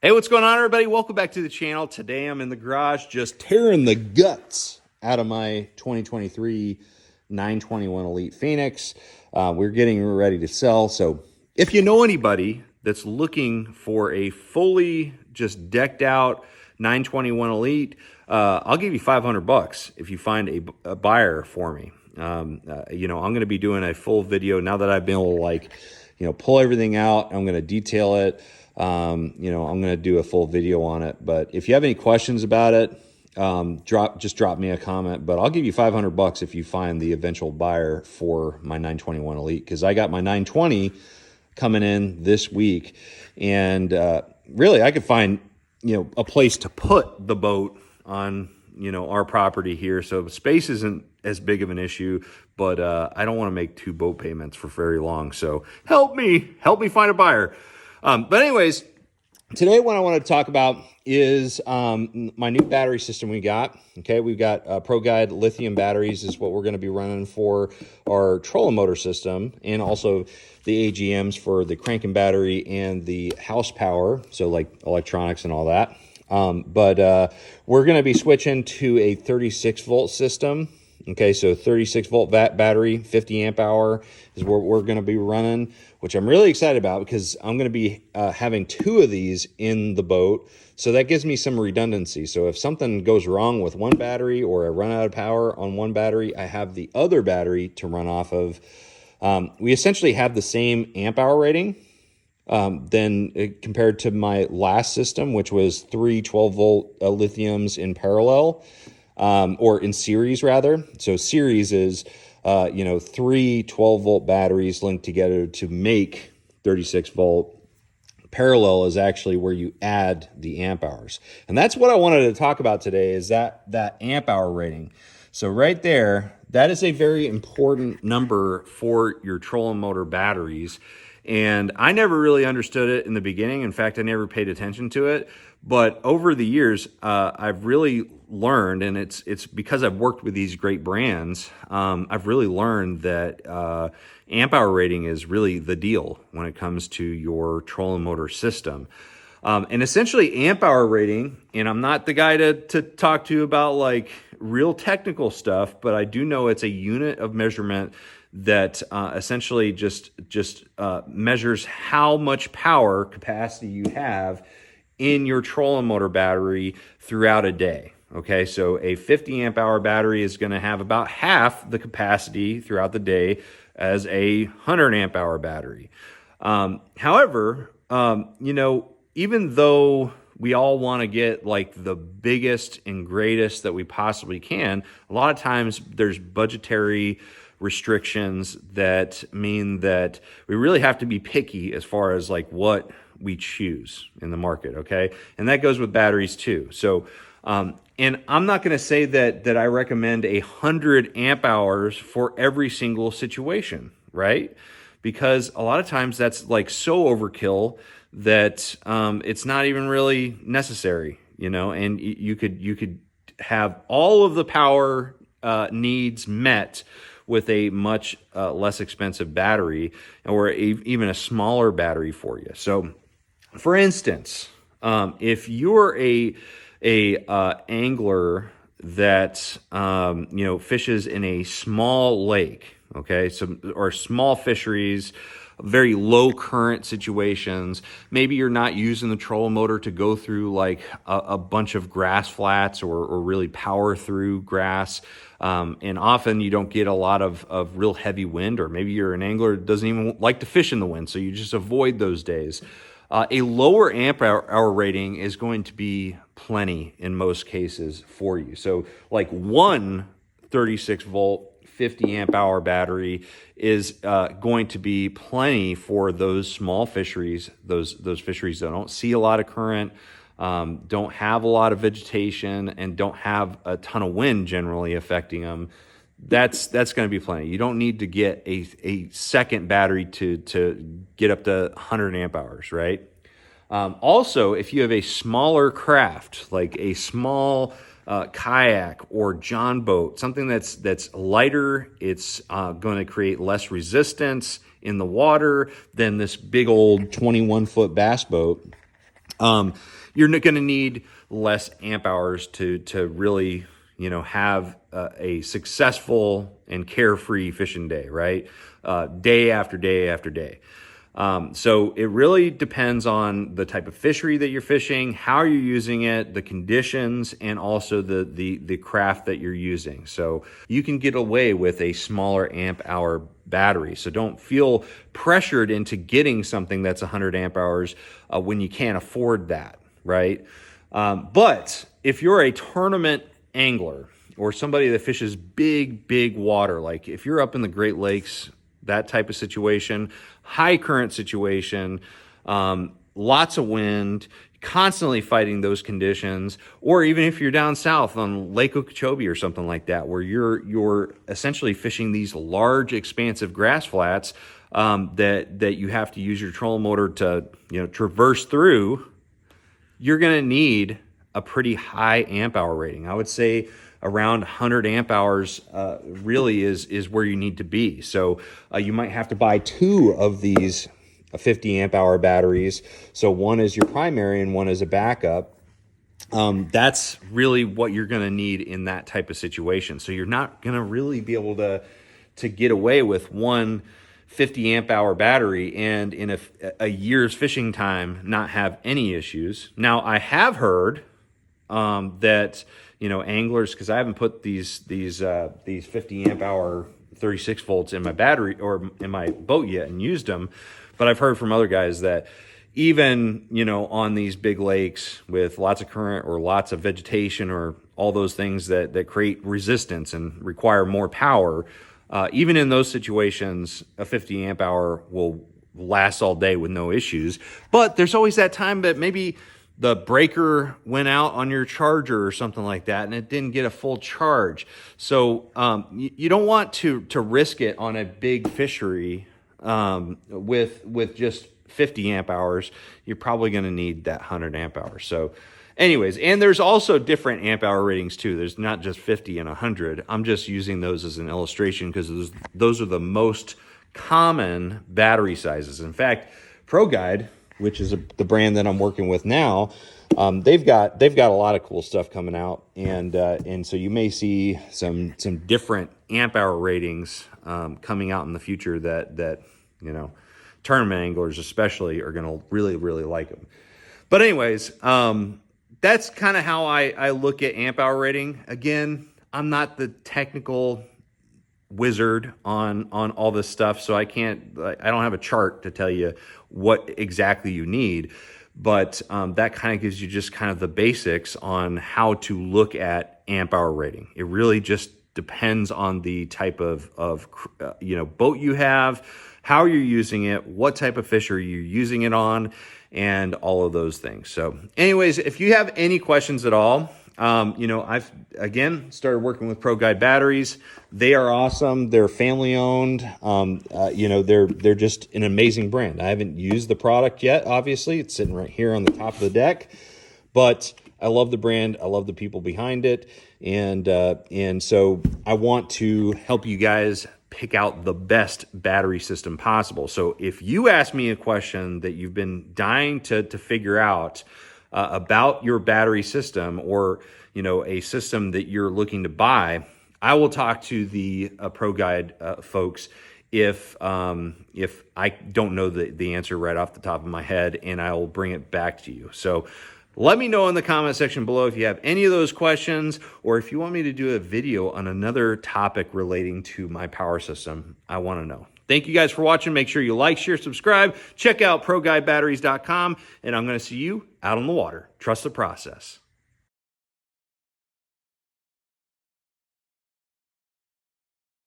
Hey, what's going on, everybody? Welcome back to the channel. Today I'm in the garage just tearing the guts out of my 2023 921 Elite Phoenix. We're getting ready to sell. So if you know anybody that's looking for a fully just decked out 921 Elite, I'll give you $500 if you find a buyer for me. I'm going to be doing a full video now that I've been able to pull everything out. I'm going to detail it. I'm going to do a full video on it, but if you have any questions about it, just drop me a comment, but I'll give you $500 if you find the eventual buyer for my 921 Elite. Cause I got my 920 coming in this week, and, really I could find, a place to put the boat on, our property here. So space isn't as big of an issue, but, I don't want to make 2 boat payments for very long. So help me find a buyer. But anyways, today what I want to talk about is my new battery system we got. Okay, we've got ProGuide lithium batteries is what we're going to be running for our trolling motor system, and also the AGMs for the cranking battery and the house power, so like electronics and all that. But we're going to be switching to a 36 volt system. Okay, so 36 volt battery, 50 amp hour is what we're going to be running, which I'm really excited about because I'm going to be having 2 of these in the boat. So that gives me some redundancy. So if something goes wrong with one battery or I run out of power on one battery, I have the other battery to run off of. We essentially have the same amp hour rating compared to my last system, which was 3 12 volt lithiums in parallel. Or in series rather. So series is, 3 12 volt batteries linked together to make 36 volt. Parallel is actually where you add the amp hours. And that's what I wanted to talk about today, is that amp hour rating. So right there, that is a very important number for your trolling motor batteries. And I never really understood it in the beginning. In fact, I never paid attention to it. But over the years, I've really learned, and it's because I've worked with these great brands, I've really learned that amp hour rating is really the deal when it comes to your trolling motor system. And essentially amp hour rating, and I'm not the guy to talk to you about like real technical stuff, but I do know it's a unit of measurement that essentially just measures how much power capacity you have in your trolling motor battery throughout a day. Okay, so a 50 amp hour battery is going to have about half the capacity throughout the day as a 100 amp hour battery. However, even though we all want to get like the biggest and greatest that we possibly can, a lot of times there's budgetary restrictions that mean that we really have to be picky as far as like what we choose in the market. Okay, and that goes with batteries too. So and I'm not going to say that I recommend 100 amp hours for every single situation, right? Because a lot of times that's like so overkill that it's not even really necessary, and you could have all of the power needs met with a much less expensive battery, or even a smaller battery for you. So for instance, if you're a angler that fishes in a small lake, okay, or small fisheries, very low current situations, maybe you're not using the trolling motor to go through like a bunch of grass flats or really power through grass, and often you don't get a lot of real heavy wind, or maybe you're an angler that doesn't even like to fish in the wind, so you just avoid those days. A lower amp hour rating is going to be plenty in most cases for you. So like one 36 volt 50 amp hour battery is going to be plenty for those small fisheries, those fisheries that don't see a lot of current, don't have a lot of vegetation, and don't have a ton of wind generally affecting them. That's going to be plenty. You don't need to get a second battery to get up to 100 amp hours, right? Also, if you have a smaller craft, like a small kayak or john boat, something that's lighter, it's going to create less resistance in the water than this big old 21-foot bass boat. You're going to need less amp hours to really, have a successful and carefree fishing day, right? Day after day after day. So it really depends on the type of fishery that you're fishing, how you're using it, the conditions, and also the craft that you're using. So you can get away with a smaller amp hour battery. So don't feel pressured into getting something that's 100 amp hours when you can't afford that, right? But if you're a tournament angler or somebody that fishes big water, like if you're up in the Great Lakes, that type of situation, high current situation, lots of wind, constantly fighting those conditions, or even if you're down south on Lake Okeechobee or something like that, where you're essentially fishing these large, expansive grass flats that you have to use your trolling motor to traverse through, you're going to need a pretty high amp hour rating. I would say around 100 amp hours really is where you need to be. So you might have to buy 2 of these 50 amp hour batteries. So one is your primary and one is a backup. That's really what you're going to need in that type of situation. So you're not going to really be able to get away with one 50 amp hour battery and in a year's fishing time not have any issues. Now, I have heard that anglers, because I haven't put these 50 amp hour 36 volts in my battery or in my boat yet and used them, but I've heard from other guys that even on these big lakes with lots of current or lots of vegetation or all those things that create resistance and require more power, even in those situations, a 50 amp hour will last all day with no issues. But there's always that time that maybe the breaker went out on your charger or something like that, and it didn't get a full charge. So you don't want to risk it on a big fishery with just 50 amp hours. You're probably going to need that 100 amp hours. So anyways, and there's also different amp hour ratings too. There's not just 50 and 100. I'm just using those as an illustration because those are the most common battery sizes. In fact, ProGuide, which is the brand that I'm working with now, they've got a lot of cool stuff coming out, and so you may see some different amp hour ratings coming out in the future that tournament anglers especially are going to really like them. But anyways, that's kind of how I look at amp hour rating. Again, I'm not the technical wizard on all this stuff, so I don't have a chart to tell you what exactly you need, but that kind of gives you just kind of the basics on how to look at amp hour rating. It really just depends on the type of boat you have, how you're using it, what type of fish are you using it on, and all of those things. So anyways, if you have any questions at all, I've again started working with ProGuide batteries. They are awesome. They're family owned. They're just an amazing brand. I haven't used the product yet. Obviously, it's sitting right here on the top of the deck, but I love the brand. I love the people behind it, and so I want to help you guys pick out the best battery system possible. So if you ask me a question that you've been dying to figure out about your battery system, or a system that you're looking to buy, I will talk to the ProGuide folks if I don't know the answer right off the top of my head, and I will bring it back to you. So let me know in the comment section below if you have any of those questions, or if you want me to do a video on another topic relating to my power system. I want to know. Thank you guys for watching. Make sure you like, share, subscribe. Check out ProGuideBatteries.com, and I'm going to see you out on the water. Trust the process.